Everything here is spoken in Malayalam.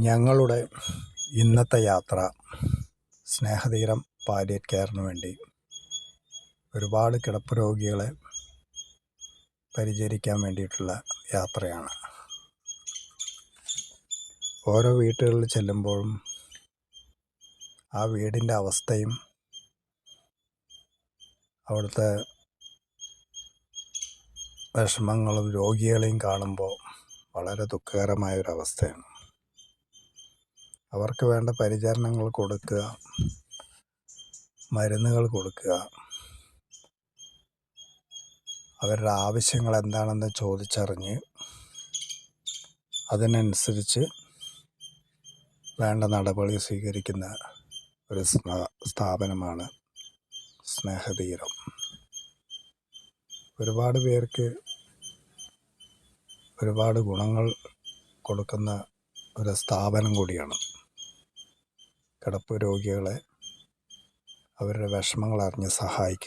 ഞങ്ങളുടെ ഇന്നത്തെ യാത്ര സ്നേഹതീരം പാലിയേറ്റ് കെയറിന് വേണ്ടി ഒരുപാട് കിടപ്പ് രോഗികളെ പരിചരിക്കാൻ വേണ്ടിയിട്ടുള്ള യാത്രയാണ്. ഓരോ വീടുകളിൽ ചെല്ലുമ്പോഴും ആ വീടിൻ്റെ അവസ്ഥയും അവിടുത്തെ വിഷമങ്ങളും രോഗികളെയും കാണുമ്പോൾ വളരെ ദുഃഖകരമായൊരവസ്ഥയാണ്. അവർക്ക് വേണ്ട പരിചരണങ്ങൾ കൊടുക്കുക, മരുന്നുകൾ കൊടുക്കുക, അവരുടെ ആവശ്യങ്ങൾ എന്താണെന്ന് ചോദിച്ചറിഞ്ഞ് അതിനനുസരിച്ച് വേണ്ട നടപടി സ്വീകരിക്കുന്ന ഒരു സ്ഥാപനമാണ് സ്നേഹതീരം. ഒരുപാട് പേർക്ക് ഒരുപാട് ഗുണങ്ങൾ കൊടുക്കുന്ന ഒരു സ്ഥാപനം കൂടിയാണ്. കിടപ്പ് രോഗികളെ അവരുടെ വിഷമങ്ങൾ അറിഞ്ഞ് സഹായിക്കുക.